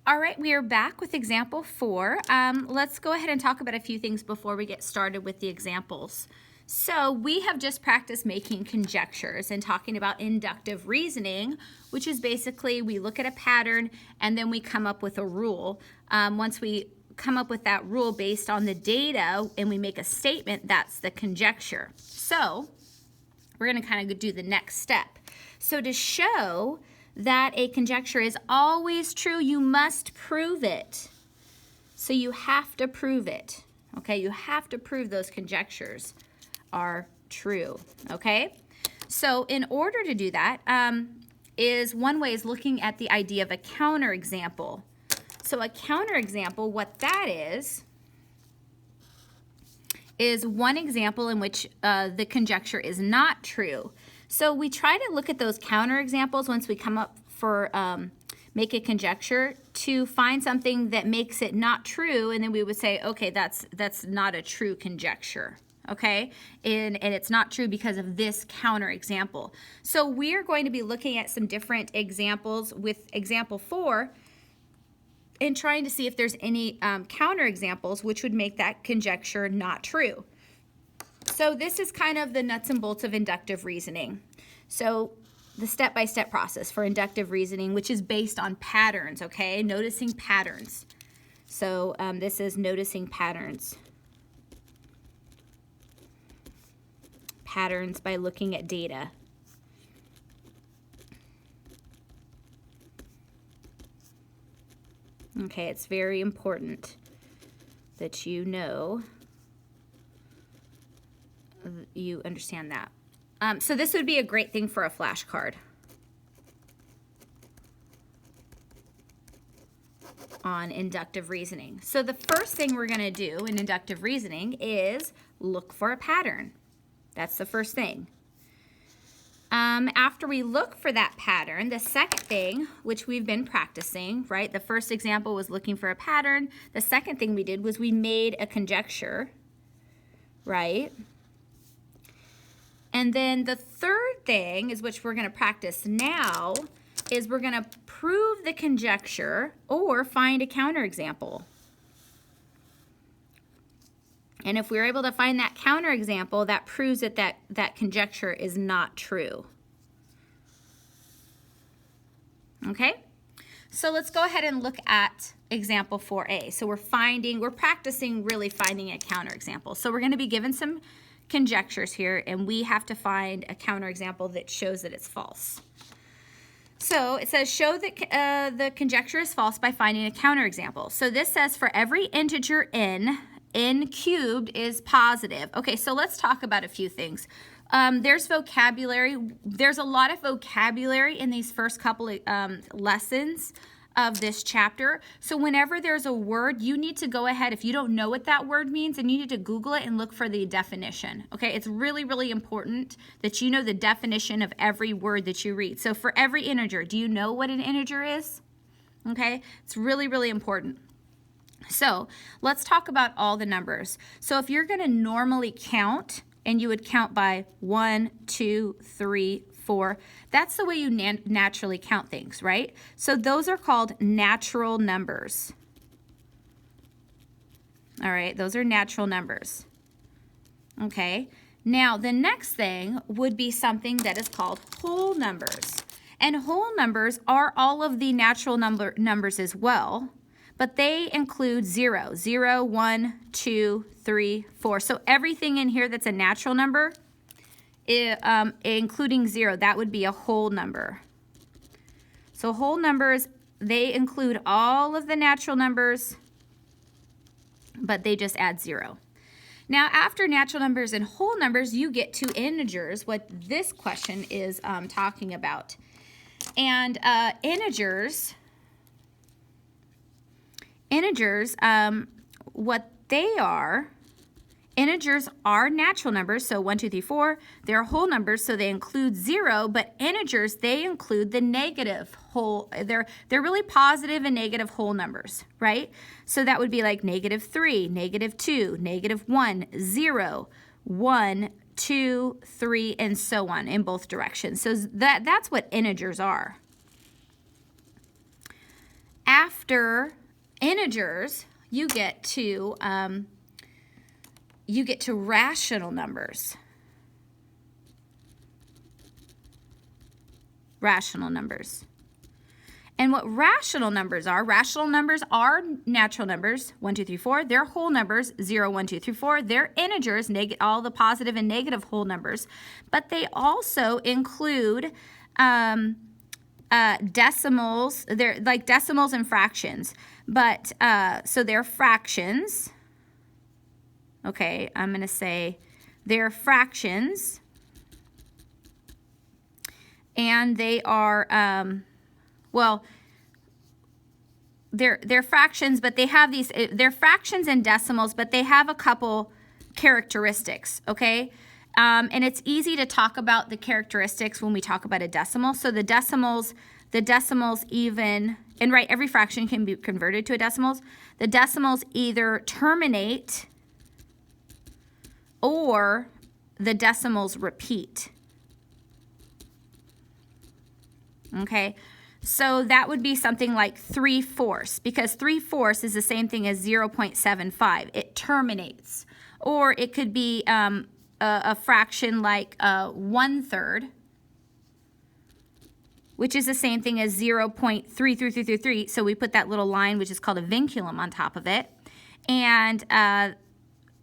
All right, we are back with example 4. Let's go ahead and talk about a few things before we get started with the examples. So we have just practiced making conjectures and talking about inductive reasoning, which is basically we look at a pattern and then we come up with a rule. Once we come up with that rule based on the data and we make a statement, that's the conjecture. So we're going to kind of do the next step. So to show that a conjecture is always true, you must prove it. So you have to prove it, okay? You have to prove those conjectures are true, okay? So in order to do that, one way is looking at the idea of a counterexample. So a counterexample, what that is one example in which the conjecture is not true. So we try to look at those counterexamples once we come up for make a conjecture to find something that makes it not true, and then we would say, okay, that's not a true conjecture, okay? And it's not true because of this counterexample. So we're going to be looking at some different examples with example 4 and trying to see if there's any counterexamples which would make that conjecture not true. So this is kind of the nuts and bolts of inductive reasoning. So the step-by-step process for inductive reasoning, which is based on patterns, okay? Noticing patterns. So this is noticing patterns. Patterns by looking at data. Okay, it's very important that you know, you understand that. So this would be a great thing for a flashcard on inductive reasoning. So the first thing we're going to do in inductive reasoning is look for a pattern. That's the first thing. After we look for that pattern, the second thing, which we've been practicing, right? The first example was looking for a pattern. The second thing we did was we made a conjecture, right? And then the third thing is, which we're going to practice now, is we're going to prove the conjecture or find a counterexample. And if we're able to find that counterexample, that proves that that conjecture is not true. Okay? So let's go ahead and look at example 4a. So we're practicing really finding a counterexample. So we're going to be given some conjectures here, and we have to find a counterexample that shows that it's false. So it says show that the conjecture is false by finding a counterexample. So this says for every integer n cubed is positive. Okay, so let's talk about a few things. There's vocabulary. There's a lot of vocabulary in these first couple of lessons of this chapter. So whenever there's a word, you need to go ahead, if you don't know what that word means, and you need to Google it and look for the definition. Okay, it's really, really important that you know the definition of every word that you read. So for every integer, do you know what an integer is? Okay, it's really, really important. So let's talk about all the numbers. So if you're going to normally count, and you would count by 1, 2, 3, 4, that's the way you naturally count things, right? So those are called natural numbers. All right, those are natural numbers. Okay, now the next thing would be something that is called whole numbers. And whole numbers are all of the natural numbers as well, but they include 0, 0, 1, 2, 3, 4. So everything in here that's a natural number, including 0, that would be a whole number. So whole numbers, they include all of the natural numbers, but they just add 0. Now, after natural numbers and whole numbers, you get to integers, what this question is talking about. And integers, what they are, integers are natural numbers, so 1, 2, 3, 4. They're whole numbers, so they include 0, but integers, they include the negative whole. They're really positive and negative whole numbers, right? So that would be like -3, -2, -1, 0, 1, 2, 3, and so on in both directions. So that's what integers are. After after integers, you get to rational numbers. Rational numbers. And what rational numbers are natural numbers, 1, 2, 3, 4. They're whole numbers, 0, 1, 2, 3, 4. They're integers, all the positive and negative whole numbers. But they also include decimals. They're like decimals and fractions. But so they're fractions. Okay, I'm going to say they're fractions. And they are... well, they're fractions, but they have these, they're fractions and decimals, but they have a couple characteristics, okay? And it's easy to talk about the characteristics when we talk about a decimal. So the decimals even, and right, every fraction can be converted to a decimals. The decimals either terminate or the decimals repeat, okay? So that would be something like 3/4, because 3/4 is the same thing as 0.75. It terminates. Or it could be a fraction like 1/3, which is the same thing as 0.33333. So we put that little line, which is called a vinculum, on top of it. And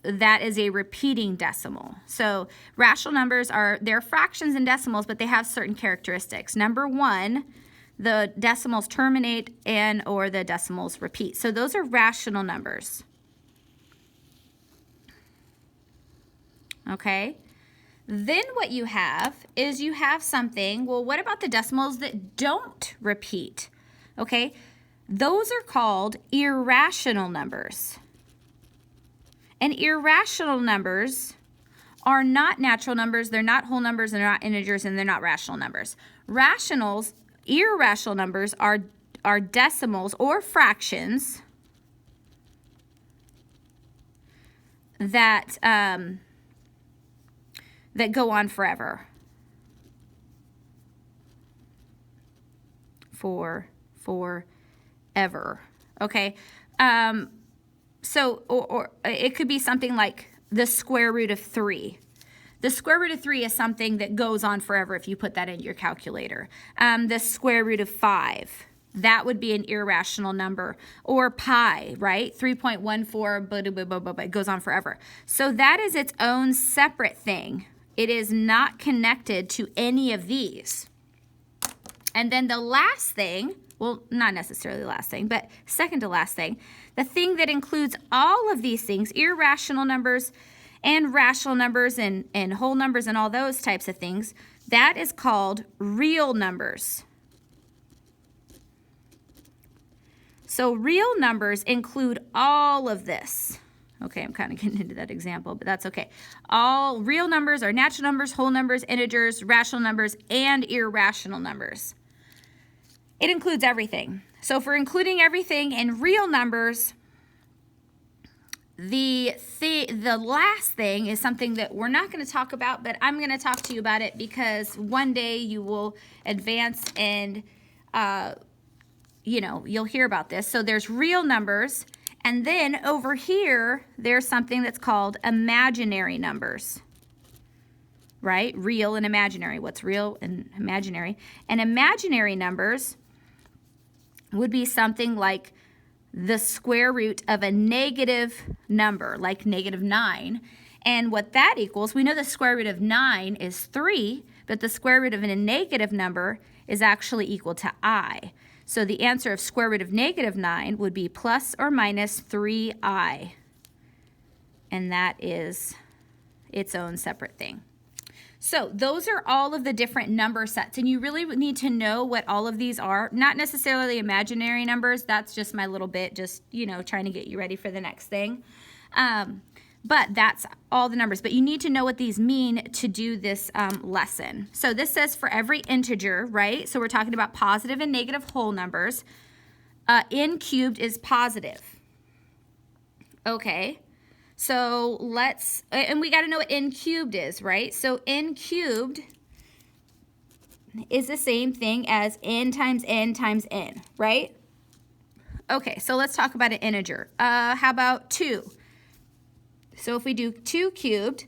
that is a repeating decimal. So rational numbers they're fractions and decimals, but they have certain characteristics. Number one, the decimals terminate or the decimals repeat. So those are rational numbers. Okay? Then what you have is something, well, what about the decimals that don't repeat? Okay? Those are called irrational numbers. And irrational numbers are not natural numbers, they're not whole numbers, they're not integers, and they're not rational numbers. Irrational numbers are decimals or fractions that go on forever. Forever. Okay. So or it could be something like the square root of 3. The square root of 3 is something that goes on forever if you put that in your calculator. The square root of 5, that would be an irrational number. Or pi, right? 3.14, it goes on forever. So that is its own separate thing. It is not connected to any of these. And then the last thing, well, not necessarily the last thing, but second to last thing, the thing that includes all of these things, irrational numbers, and rational numbers and whole numbers and all those types of things, that is called real numbers. So real numbers include all of this. Okay, I'm kind of getting into that example, but that's okay. All real numbers are natural numbers, whole numbers, integers, rational numbers, and irrational numbers. It includes everything. So if we're including everything in real numbers, the last thing is something that we're not going to talk about, but I'm going to talk to you about it because one day you will advance and, you'll hear about this. So there's real numbers, and then over here, there's something that's called imaginary numbers, right? Real and imaginary. What's real and imaginary? And imaginary numbers would be something like the square root of a negative number, like -9. And what that equals, we know the square root of 9 is 3, but the square root of a negative number is actually equal to I. So the answer of square root of -9 would be plus or minus 3i. And that is its own separate thing. So those are all of the different number sets, and you really need to know what all of these are. Not necessarily imaginary numbers. That's just my little bit, just, trying to get you ready for the next thing. But that's all the numbers. But you need to know what these mean to do this lesson. So this says for every integer, right? So we're talking about positive and negative whole numbers. N cubed is positive. Okay. So and we got to know what n cubed is, right? So n cubed is the same thing as n times n times n, right? Okay, so let's talk about an integer. How about 2? So if we do 2 cubed,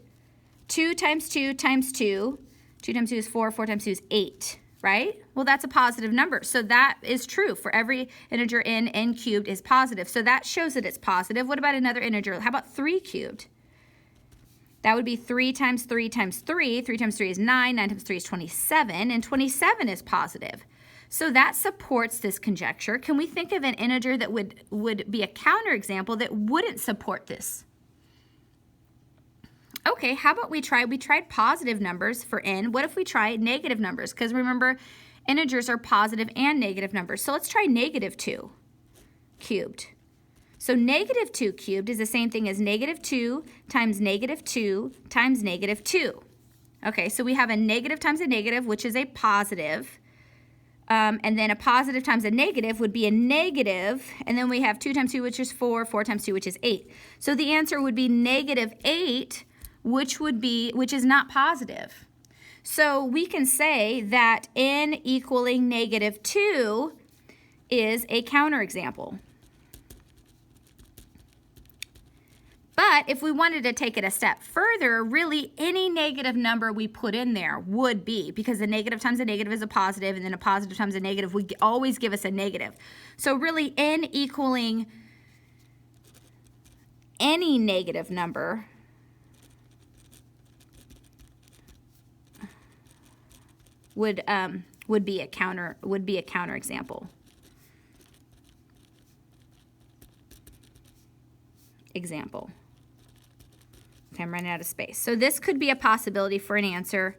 2 times 2 times 2, 2 times 2 is 4, 4 times 2 is 8, right? Well, that's a positive number. So that is true. For every integer n cubed is positive. So that shows that it's positive. What about another integer? How about 3 cubed? That would be 3 times 3 times 3. 3 times 3 is 9. 9 times 3 is 27. And 27 is positive. So that supports this conjecture. Can we think of an integer that would be a counterexample that wouldn't support this? Okay, how about we tried positive numbers for n. What if we try negative numbers? Because remember, integers are positive and negative numbers. So let's try negative 2 cubed. So negative 2 cubed is the same thing as negative 2 times negative 2 times negative 2. Okay, so we have a negative times a negative, which is a positive. And then a positive times a negative would be a negative. And then we have 2 times 2, which is 4, 4 times 2, which is 8. So the answer would be negative 8, which is not positive. So we can say that n equaling negative 2 is a counterexample. But if we wanted to take it a step further, really any negative number we put in there would be, because a negative times a negative is a positive, and then a positive times a negative would always give us a negative. So really n equaling any negative number would be a counterexample. Example. Okay, I'm running out of space. So this could be a possibility for an answer,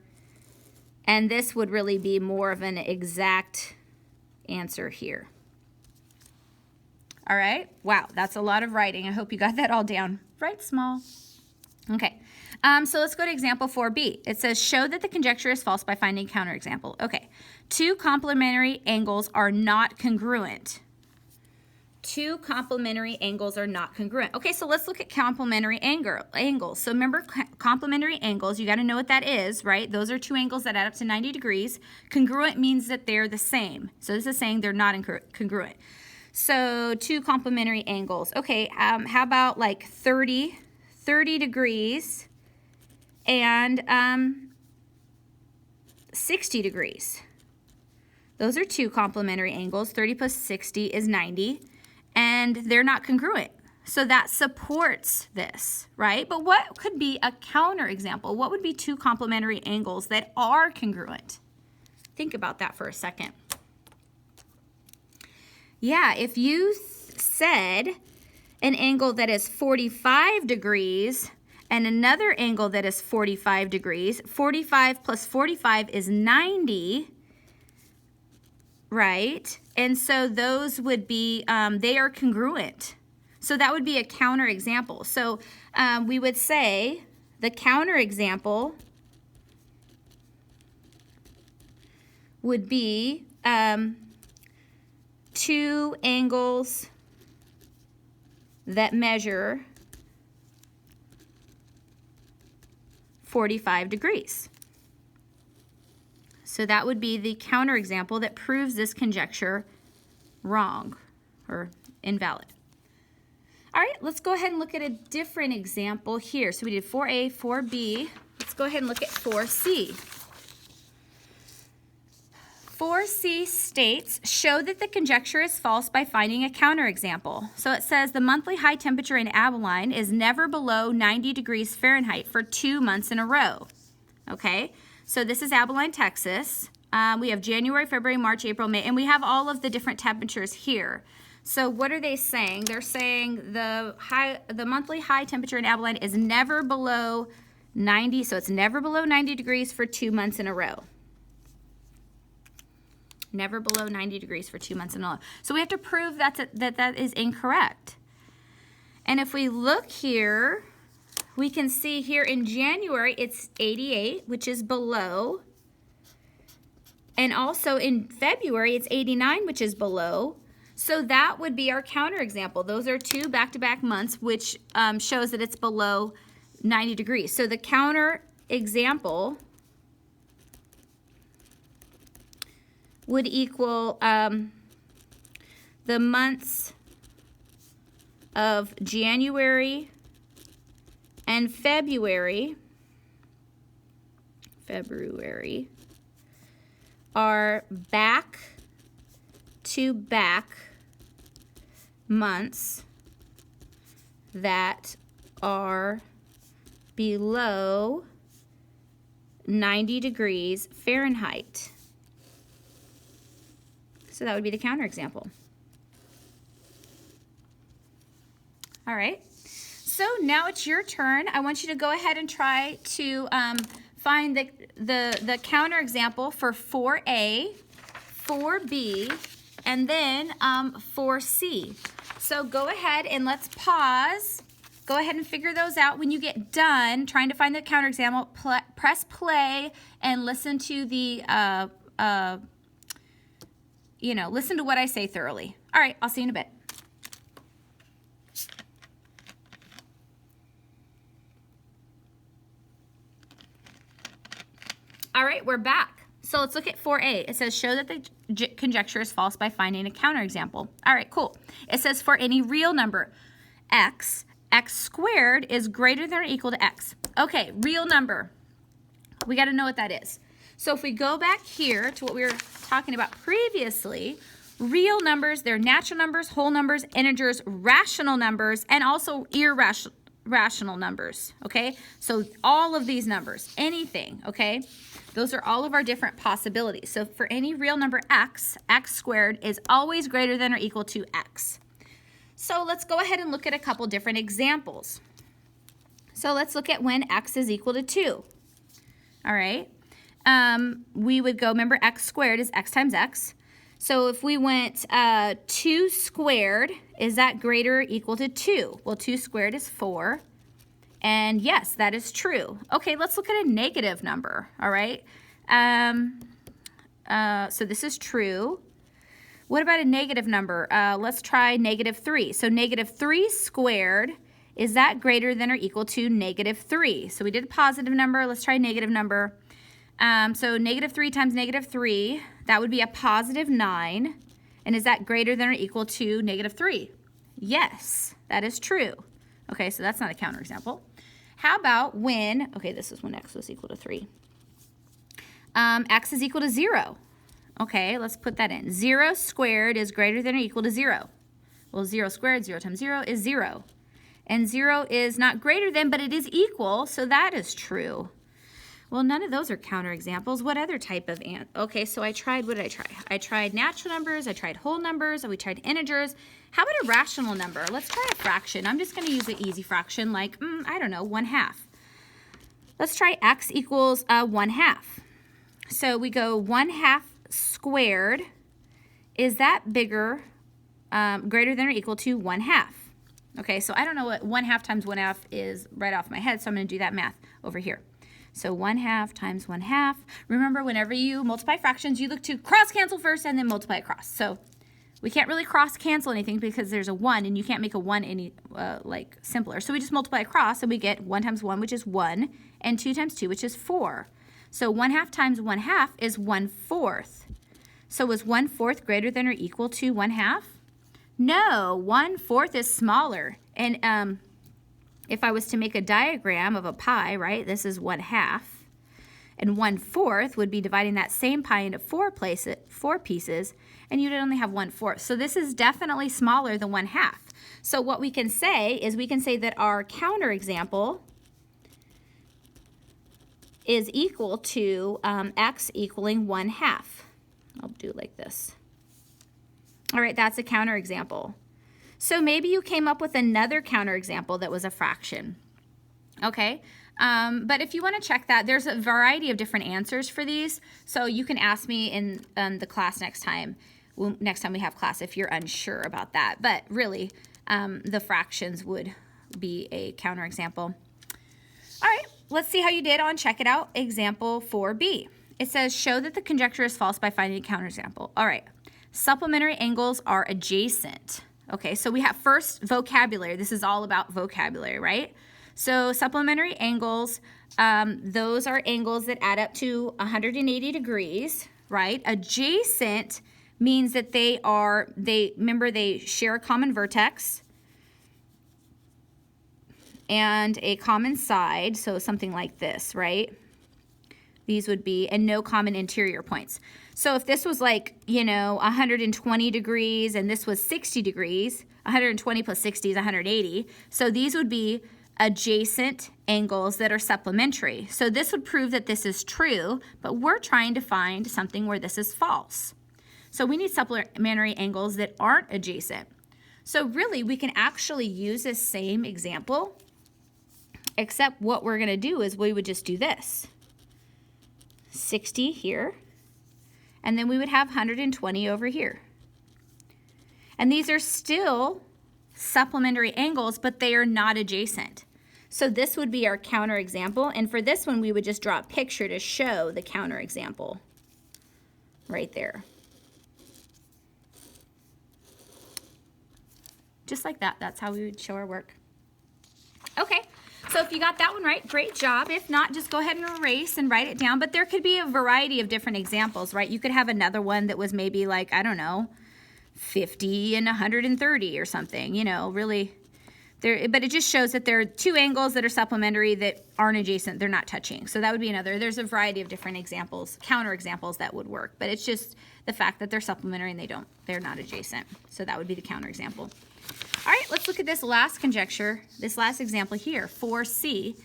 and this would really be more of an exact answer here. All right? Wow, that's a lot of writing. I hope you got that all down. Write small. Okay, so let's go to example 4b. It says, show that the conjecture is false by finding counterexample. Okay, 2 complementary angles are not congruent. 2 complementary angles are not congruent. Okay, so let's look at complementary angles. So remember, complementary angles, you got to know what that is, right? Those are 2 angles that add up to 90 degrees. Congruent means that they're the same. So this is saying they're not congruent. So 2 complementary angles. Okay, how about like 30 degrees and 60 degrees. Those are 2 complementary angles. 30 plus 60 is 90. And they're not congruent. So that supports this, right? But what could be a counterexample? What would be 2 complementary angles that are congruent? Think about that for a second. Yeah, if you said an angle that is 45 degrees and another angle that is 45 degrees, 45 plus 45 is 90, right? And so those would be, they are congruent. So that would be a counterexample. So we would say the counterexample would be 2 angles that measure 45 degrees. So that would be the counterexample that proves this conjecture wrong or invalid. All right, let's go ahead and look at a different example here. So we did 4A, 4B. Let's go ahead and look at 4C. 4C states, show that the conjecture is false by finding a counterexample. So it says the monthly high temperature in Abilene is never below 90 degrees Fahrenheit for 2 months in a row. Okay? So this is Abilene, Texas. We have January, February, March, April, May, and we have all of the different temperatures here. So what are they saying? They're saying the monthly high temperature in Abilene is never below 90, so it's never below 90 degrees for 2 months in a row. Never below 90 degrees for 2 months in a row. So we have to prove that is incorrect. And if we look here, we can see here in January it's 88, which is below. And also in February it's 89, which is below. So that would be our counterexample. Those are 2 back-to-back months, which shows that it's below 90 degrees. So the counterexample would equal the months of January and February are back-to-back months that are below 90 degrees Fahrenheit. So that would be the counterexample. All right. So now it's your turn. I want you to go ahead and try to find the counterexample for 4A, 4B, and then 4C. So go ahead and let's pause. Go ahead and figure those out. When you get done trying to find the counterexample, press play and listen to the, listen to what I say thoroughly. All right, I'll see you in a bit. All right, we're back. So let's look at 4A. It says, show that the conjecture is false by finding a counterexample. All right, cool. It says, for any real number, x squared is greater than or equal to x. Okay, real number. We got to know what that is. So if we go back here to what we were talking about previously, real numbers, they're natural numbers, whole numbers, integers, rational numbers, and also irrational numbers, okay? So all of these numbers, anything, okay? Those are all of our different possibilities. So for any real number x squared is always greater than or equal to x. So let's go ahead and look at a couple different examples. So let's look at when x is equal to 2. All right. We would go, remember, x squared is x times x. So if we went 2 squared, is that greater or equal to 2? Well, 2 squared is 4. And yes, that is true. Okay, let's look at a negative number, all right? So this is true. What about a negative number? Let's try negative 3. So negative 3 squared, is that greater than or equal to negative 3? So we did a positive number. Let's try a negative number. So negative 3 times negative 3, that would be a positive 9. And is that greater than or equal to negative 3? Yes, that is true. Okay, so that's not a counterexample. How about when, okay, this is when x was equal to 3. X is equal to 0. Okay, let's put that in. 0 squared is greater than or equal to 0. Well, 0 squared, 0 times 0 is 0. And 0 is not greater than, but it is equal, so that is true. Well, none of those are counterexamples. What other type of okay, so I tried, what did I try? I tried natural numbers, I tried whole numbers, we tried integers. How about a rational number? Let's try a fraction. I'm just going to use an easy fraction like, I don't know, 1/2. Let's try x equals 1/2. So we go 1/2 squared. Is that bigger, greater than or equal to 1/2? Okay, so I don't know what 1/2 times 1/2 is right off my head, so I'm going to do that math over here. So 1/2 times 1/2. Remember, whenever you multiply fractions, you look to cross-cancel first and then multiply across. So we can't really cross-cancel anything because there's a 1, and you can't make a 1 any simpler. So we just multiply across, and we get 1 times 1, which is 1, and 2 times 2, which is 4. So 1/2 times 1/2 is 1/4. So is 1/4 greater than or equal to 1/2? No, 1/4 is smaller. And if I was to make a diagram of a pie, right, this is 1/2. And 1/4 would be dividing that same pie into 4 pieces, and you'd only have 1/4. So this is definitely smaller than 1/2. So what we can say is we can say that our counterexample is equal to x equaling 1/2. I'll do it like this. All right, that's a counterexample. So maybe you came up with another counterexample that was a fraction. Okay, but if you want to check that, there's a variety of different answers for these. So you can ask me in the class next time we have class if you're unsure about that. But really, the fractions would be a counterexample. All right, let's see how you did on check it out. Example 4B. It says, show that the conjecture is false by finding a counterexample. All right, supplementary angles are adjacent. Okay, so we have first vocabulary. This is all about vocabulary, right? So supplementary angles, those are angles that add up to 180 degrees, right? Adjacent means that remember they share a common vertex, and a common side, so something like this, right? These would be, and no common interior points. So if this was like, you know, 120 degrees and this was 60 degrees, 120 plus 60 is 180. So these would be adjacent angles that are supplementary. So this would prove that this is true, but we're trying to find something where this is false. So we need supplementary angles that aren't adjacent. So really, we can actually use this same example, except what we're going to do is we would just do this. 60 here, and then we would have 120 over here. And these are still supplementary angles, but they are not adjacent. So this would be our counterexample, and for this one, we would just draw a picture to show the counterexample right there. Just like that, that's how we would show our work. Okay. So if you got that one right, great job. If not, just go ahead and erase and write it down. But there could be a variety of different examples, right? You could have another one that was maybe like, I don't know, 50 and 130 or something, you know, really. But it just shows that there are two angles that are supplementary that aren't adjacent. They're not touching. So that would be another. There's a variety of different examples, counterexamples that would work. But it's just the fact that they're supplementary and they're not adjacent. So that would be the counterexample. All right, let's look at this last conjecture, this last example here, 4C.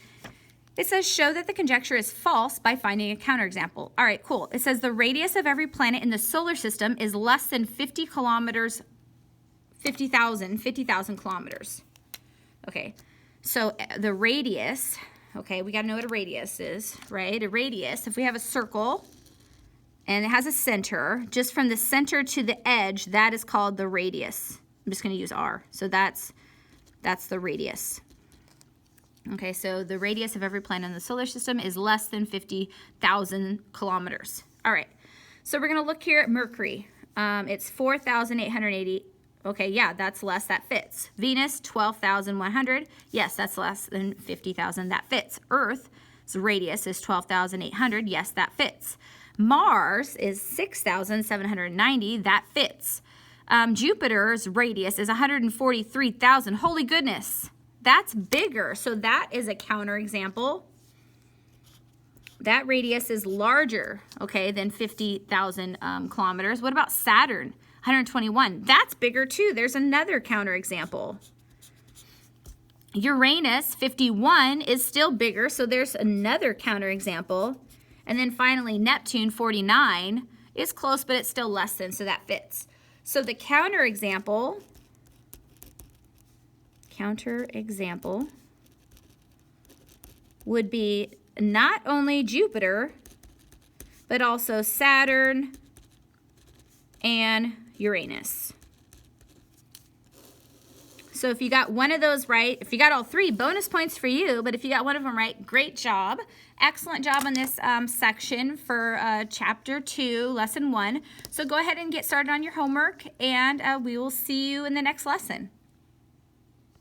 It says, show that the conjecture is false by finding a counterexample. All right, cool. It says the radius of every planet in the solar system is less than 50 kilometers, 50,000 kilometers. Okay, so the radius, okay, we got to know what a radius is, right? A radius, if we have a circle and it has a center, just from the center to the edge, that is called the radius. I'm just going to use R. So that's the radius. Okay, so the radius of every planet in the solar system is less than 50,000 kilometers. All right, so we're going to look here at Mercury. It's 4,880. Okay, yeah, that's less. That fits. Venus, 12,100. Yes, that's less than 50,000. That fits. Earth's radius is 12,800. Yes, that fits. Mars is 6,790. That fits. Jupiter's radius is 143,000. Holy goodness, that's bigger. So that is a counterexample. That radius is larger, okay, than 50,000 kilometers. What about Saturn? 121. That's bigger too. There's another counterexample. Uranus, 51, is still bigger, so there's another counterexample. And then finally, Neptune, 49, is close, but it's still less than, so that fits. So the counterexample would be not only Jupiter, but also Saturn and Uranus. So if you got one of those right, if you got all three, bonus points for you, but if you got one of them right, great job. Excellent job on this section for Chapter 2, Lesson 1. So go ahead and get started on your homework, and we will see you in the next lesson.